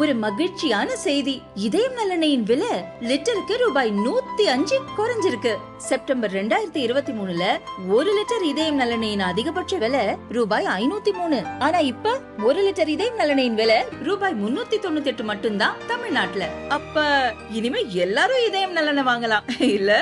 ஒரு மகிழ்ச்சியான செய்தி. இதயம் நல்லெண்ணெயின் விலை லிட்டருக்கு ரூபாய் 105 குறைஞ்சிருக்கு. செப்டம்பர் 2023ல 1 லிட்டர் இதயம் நல்லெண்ணெயின் அதிகபட்ச விலை ரூபாய் 503. ஆனா இப்ப 1 லிட்டர் இதயம் நல்லெண்ணெயின் விலை ரூபாய் 398 மட்டும்தான் தமிழ்நாட்டுல. அப்ப இனிமே எல்லாரும் இதயம் நல்லெண்ணெய் வாங்கலாம் இல்ல?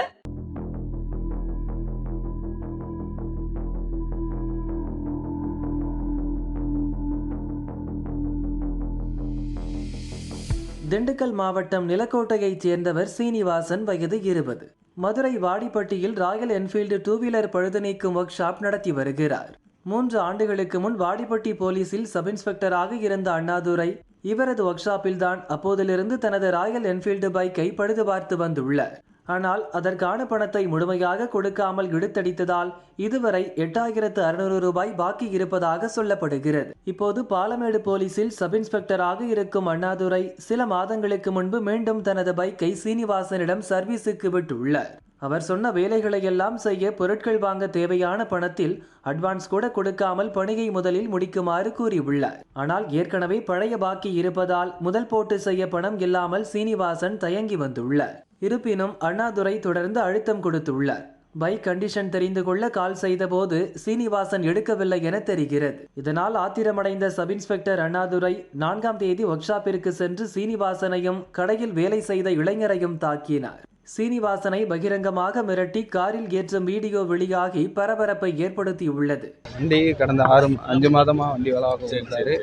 திண்டுக்கல் மாவட்டம் நிலக்கோட்டையைச் சேர்ந்தவர் சீனிவாசன், வயது 20. மதுரை வாடிப்பட்டியில் ராயல் என்ஃபீல்டு 2 வீலர் பழுது நீக்கும் ஒர்க் ஷாப் நடத்தி வருகிறார். 3 ஆண்டுகளுக்கு முன் வாடிப்பட்டி போலீசில் சப் இன்ஸ்பெக்டராக இருந்த அண்ணாதுரை இவரது ஒர்க் ஷாப்பில்தான் அப்போதிலிருந்து தனது ராயல் என்ஃபீல்டு பைக்கை பழுது பார்த்து வந்துள்ளார். ஆனால் அதற்கான பணத்தை முழுமையாக கொடுக்காமல் இழுத்தடித்ததால் இதுவரை 8600 ரூபாய் பாக்கி இருப்பதாக சொல்லப்படுகிறது. இப்போது பாலமேடு போலீசில் சப் இன்ஸ்பெக்டராக இருக்கும் அண்ணாதுரை சில மாதங்களுக்கு முன்பு மீண்டும் தனது பைக்கை சீனிவாசனிடம் சர்வீஸுக்கு விட்டுள்ளார். அவர் சொன்ன வேலைகளை எல்லாம் செய்ய பொருட்கள் வாங்க தேவையான பணத்தில் அட்வான்ஸ் கூட கொடுக்காமல் பணியை முதலில் முடிக்குமாறு கூறியுள்ளார். ஆனால் ஏற்கனவே பழைய பாக்கி இருப்பதால் முதல் போட்டு செய்ய பணம் இல்லாமல் சீனிவாசன் தயங்கி வந்துள்ளார். இருப்பினும் அண்ணாதுரை தொடர்ந்து அழுத்தம் கொடுத்துள்ளார். பைக் கண்டிஷன் தெரிந்து கொள்ள கால் செய்த போது சீனிவாசன் எடுக்கவில்லை என தெரிகிறது. இதனால் ஆத்திரமடைந்த சப் இன்ஸ்பெக்டர் அண்ணாதுரை 4ஆம் தேதி ஒர்க் ஷாப்பிற்கு சென்று சீனிவாசனையும் கடையில் வேலை செய்த இளைஞரையும் தாக்கினார். சீனிவாசனை பகிரங்கமாக மிரட்டி காரில் ஏற்றும் வீடியோ வெளியாகி பரபரப்பை ஏற்படுத்தியுள்ளது. வண்டி கடந்த 5 மாதமாக வண்டி வேலை கொடுத்தாரு.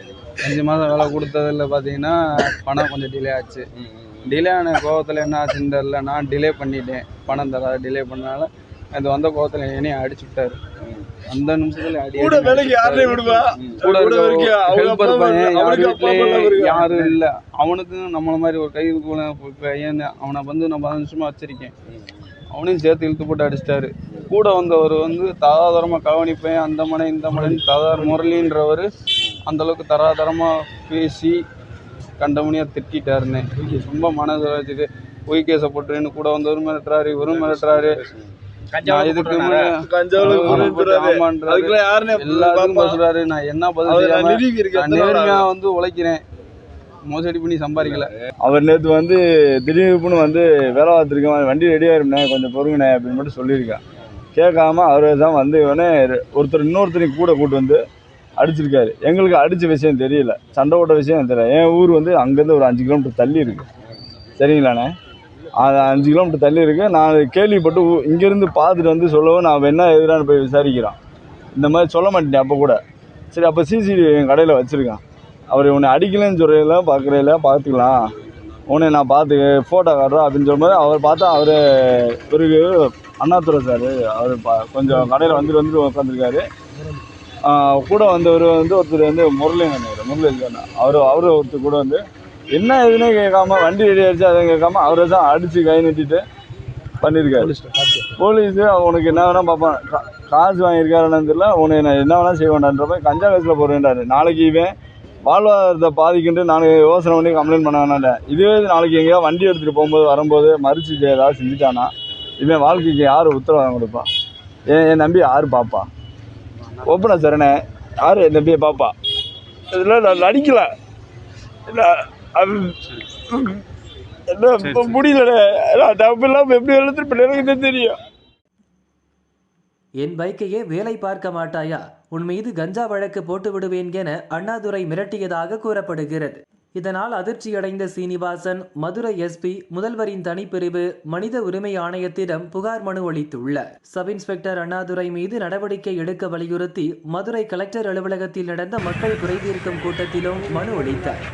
5 மாதம் வேலை கொடுத்ததில் பார்த்தீங்கன்னா பணம் கொஞ்சம் டிலே ஆச்சு. டிலே ஆன கோவத்தில் என்ன ஆச்சுன்னு தெரியல, நான் டிலே பண்ணிட்டேன். பணம் தர டிலே பண்ணனால அது வந்த கோவத்தில் என்னையும் அடிச்சு விட்டாரு. அந்த நிமிஷத்துல யாரும் இல்லை. அவனுக்கும் நம்மள மாதிரி ஒரு கை பையன், அவனை வந்து நான் 15 நிமிஷமா வச்சிருக்கேன். அவனையும் சேர்த்து இழுத்து போட்டு அடிச்சிட்டாரு. கூட வந்தவர் வந்து தராதரமாக கவனிப்பேன், அந்த மனை இந்த மனைன்னு தரார் முரளின்றவர் அந்த அளவுக்கு தராதரமாக பேசி கண்டமணியாக திட்டாருன்னு ரொம்ப மனசு வச்சுட்டு பொய் கேஸை போட்டுன்னு கூட வந்தவரும் மிரட்டுறாரு, இவரும் மிரட்டுறாரு. இதுக்கு எல்லாருக்கும் பேசுறாரு. நான் என்ன பதில் நேர்மையா வந்து உழைக்கிறேன், மோசடி பண்ணி சம்பாதிக்கல. அவர் நேற்று வந்து திடீர்னு வந்து வேலை பார்த்துருக்கேன், வண்டி ரெடியாக இருந்தேன், கொஞ்சம் பொறுங்கண்ணே அப்படின்னு மட்டும் சொல்லியிருக்கேன். கேட்காம அவரே தான் வந்து இவனே இன்னொருத்தரையும் கூட கூட்டு வந்து அடிச்சிருக்காரு. எங்களுக்கு அடித்த விஷயம் தெரியல, சண்டை போட்ட விஷயம் தெரியல. என் ஊர் வந்து அங்கேருந்து ஒரு 5 கிலோமீட்டர் தள்ளி இருக்குது, சரிங்களாண்ணே. அது 5 கிலோமீட்டர் தள்ளி இருக்குது. நான் கேள்விப்பட்டு இங்கேருந்து பார்த்துட்டு வந்து சொல்லவும் நான் என்ன எதிரானு போய் விசாரிக்கிறான். இந்த மாதிரி சொல்ல மாட்டேன் அப்போ கூட. சரி, அப்போ சிசிடிவி என் கடையில் வச்சுருக்கான். அவர் உன்னை அடிக்கலன்னு சொல்கிறீங்களா, பார்க்குறீங்களா, பார்த்துக்கலாம், உன்னை நான் பார்த்து ஃபோட்டோ காட்டுறேன் அப்படின்னு சொல்லும்போது அவர் பார்த்தா அவர் பிறகு அண்ணாதுரை சார் அவர் கொஞ்சம் கடையில் வந்துட்டு உட்காந்துருக்காரு. கூட வந்தவர் வந்து ஒருத்தர் வந்து முரளின்னு அவர் ஒருத்தர் கூட வந்து என்ன எதுனே கேட்காம வண்டி ரெடி ஆகிடுச்சு அதை கேட்காம அவரை தான் அடித்து கை நிட்டிட்டு பண்ணியிருக்காரு. போலீஸு உனக்கு என்ன வேணால் பார்ப்பான், காசு வாங்கியிருக்காருன்னு தெரியல, உனக்கு நான் என்ன வேணால் செய்ய வேண்டான்ற போய் கஞ்சா கேஸில் போடுவேன்டாரு. நாளைக்கு இவன் வாழ்வாதாரத்தை பாதிக்கிட்டு நான் யோசனை பண்ணி கம்ப்ளைண்ட் பண்ண வேணாண்டேன். இதுவே நாளைக்கு எங்கேயா வண்டி எடுத்துகிட்டு போகும்போது வரும்போது மறிச்சு ஏதாவது செஞ்சுட்டானா இவன் வாழ்க்கைக்கு யார் உத்தரவாதம் கொடுப்பான்? என் நம்பி யார் பார்ப்பா? ஒப்பனா சரணே யார் என் தம்பியை பாப்பா? இதெல்லாம் நான் நடிக்கல, என்ன முடியல. தப்பு இல்லாமல் எப்படி எழுத்துட்டு எனக்கு தெரியும். என் பைக்கையே வேலை பார்க்க மாட்டாயா, உன் மீது கஞ்சா வழக்கு போட்டு விடுவேன் என அண்ணாதுரை மிரட்டியதாக கூறப்படுகிறது. இதனால் அதிர்ச்சியடைந்த சீனிவாசன் மதுரை எஸ்பி, முதல்வரின் தனிப்பிரிவு மனித உரிமை ஆணையத்திடம் புகார் மனு அளித்துள்ளார். சப் இன்ஸ்பெக்டர் அண்ணாதுரை மீது நடவடிக்கை எடுக்க வலியுறுத்தி மதுரை கலெக்டர் அலுவலகத்தில் நடந்த மக்கள் குறைதீர்க்கும் கூட்டத்திலும் மனு அளித்தார்.